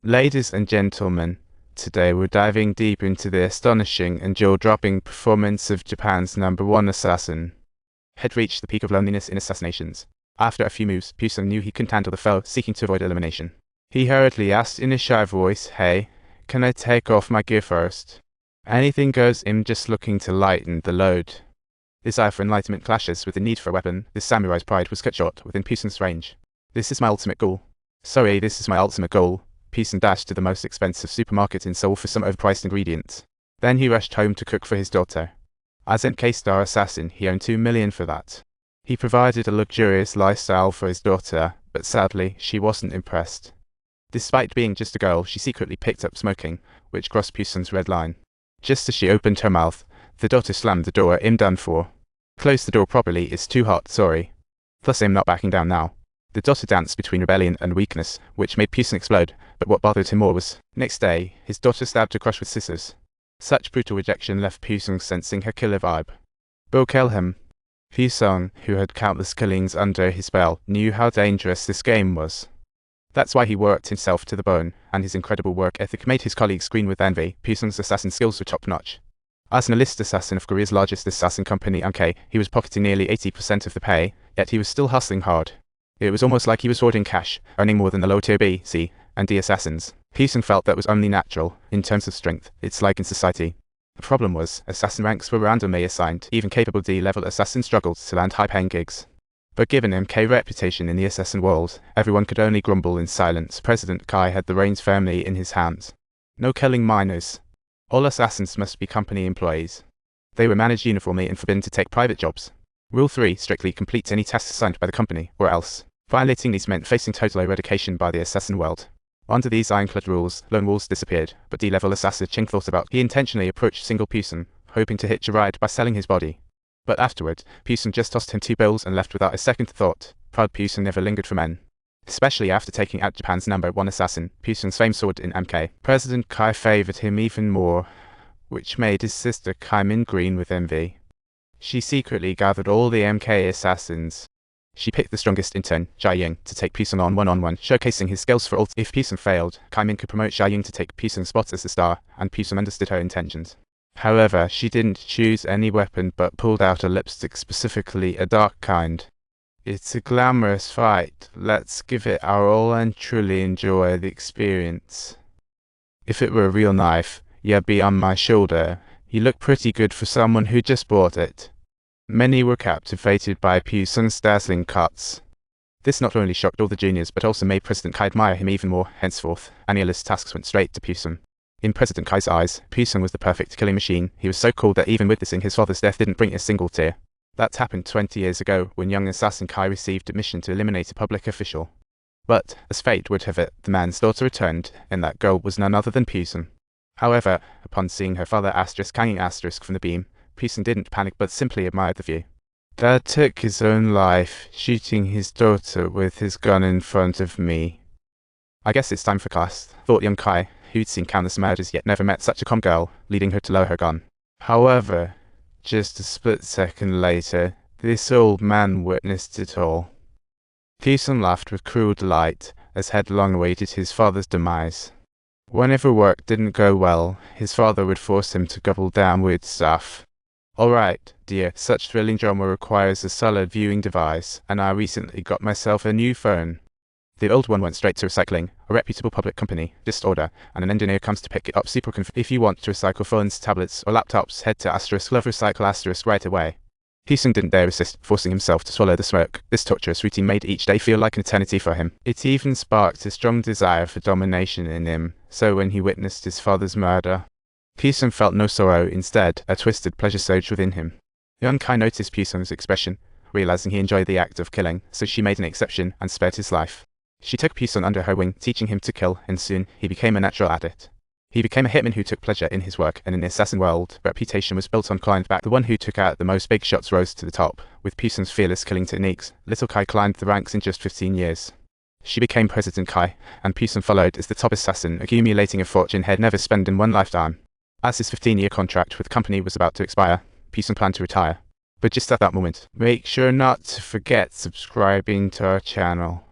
Ladies and gentlemen, today we're diving deep into the astonishing and jaw-dropping performance of Japan's #1 assassin. Had reached the peak of loneliness in assassinations. After a few moves, Pushun knew he couldn't handle the foe, seeking to avoid elimination. He hurriedly asked in a shy voice, "Hey, can I take off my gear first?" Anything goes, I'm just looking to lighten the load. Desire for enlightenment clashes with the need for a weapon. This samurai's pride was cut short within Pushun's range. This is my ultimate goal. Sorry, this is my ultimate goal. Pushun dashed to the most expensive supermarket in Seoul for some overpriced ingredients. Then he rushed home to cook for his daughter. As MK star assassin, he earned $2 million for that. He provided a luxurious lifestyle for his daughter, but sadly, she wasn't impressed. Despite being just a girl, she secretly picked up smoking, which crossed Pushun's red line. Just as she opened her mouth, the daughter slammed the door. "I'm done for. Close the door properly, it's too hot, sorry." Thus I'm not backing down now. The daughter danced between rebellion and weakness, which made Pushun explode, but what bothered him more was, next day, his daughter stabbed her crush with scissors. Such brutal rejection left Pushun sensing her killer vibe. Go kill him. Pushun, who had countless killings under his belt, knew how dangerous this game was. That's why he worked himself to the bone, and his incredible work ethic made his colleagues scream with envy. Pushun's assassin skills were top-notch. As an enlisted assassin of Korea's largest assassin company, MK, he was pocketing nearly 80% of the pay, yet he was still hustling hard. It was almost like he was hoarding cash, earning more than the low-tier B, C, and D assassins. Pushun felt that was only natural. In terms of strength, it's like in society. The problem was, assassin ranks were randomly assigned. Even capable D-level assassins struggled to land high-paying gigs. But given MK's reputation in the assassin world, everyone could only grumble in silence. President Kai had the reins firmly in his hands. No killing minors. All assassins must be company employees. They were managed uniformly and forbidden to take private jobs. Rule 3, strictly complete any tasks assigned by the company, or else. Violating these meant facing total eradication by the assassin world. Under these ironclad rules, lone wolves disappeared, but D-level assassin Ching thought about. He intentionally approached single Pushun, hoping to hitch a ride by selling his body. But afterward, Pushun just tossed him 2 bills and left without a second thought. Proud Pushun never lingered for men. Especially after taking out Japan's #1 assassin, Pushun's fame soared in MK. President Kai favored him even more, which made his sister Kai Min green with envy. She secretly gathered all the MK assassins. She picked the strongest intern, Jia Ying, to take Pushun on one-on-one, showcasing his skills for ult. If Pushun failed, Kai Min could promote Jia Ying to take Pushun's spot as the star, and Pushun understood her intentions. However, she didn't choose any weapon but pulled out a lipstick, specifically a dark kind. It's a glamorous fight. Let's give it our all and truly enjoy the experience. If it were a real knife, you'd be on my shoulder. You look pretty good for someone who just bought it. Many were captivated by Pushun's dazzling cuts. This not only shocked all the juniors but also made President Kai admire him even more. Henceforth, any list tasks went straight to Pushun. In President Kai's eyes, Pushun was the perfect killing machine. He was so cool that even witnessing his father's death didn't bring a single tear. That happened 20 years ago when young assassin Kai received a mission to eliminate a public official. But, as fate would have it, the man's daughter returned, and that girl was none other than Pushun. However, upon seeing her father hanging from the beam, Pushun didn't panic but simply admired the view. Dad took his own life, shooting his daughter with his gun in front of me. I guess it's time for class, thought young Kai, who'd seen countless murders yet never met such a calm girl, leading her to lower her gun. However, just a split second later, this old man witnessed it all. Pushun laughed with cruel delight, as had long awaited his father's demise. Whenever work didn't go well, his father would force him to gobble down weird stuff. Alright, dear, such thrilling drama requires a solid viewing device, and I recently got myself a new phone. The old one went straight to recycling, a reputable public company, just order, and an engineer comes to pick it up. If you want to recycle phones, tablets, or laptops, head to *love recycle * right away. Pushun didn't dare resist, forcing himself to swallow the smoke. This torturous routine made each day feel like an eternity for him. It even sparked a strong desire for domination in him, so when he witnessed his father's murder, Pushun felt no sorrow. Instead, a twisted pleasure surged within him. Young Kai noticed Pushun's expression, realizing he enjoyed the act of killing, so she made an exception and spared his life. She took Pushun under her wing, teaching him to kill, and soon he became a natural at it. He became a hitman who took pleasure in his work, and in the assassin world, reputation was built on climbed back. The one who took out the most big shots rose to the top. With Pushun's fearless killing techniques, little Kai climbed the ranks in just 15 years. She became President Kai, and Pushun followed as the top assassin, accumulating a fortune he'd never spent in one lifetime. As his 15-year contract with the company was about to expire, Pushun planned to retire. But just at that moment, make sure not to forget subscribing to our channel.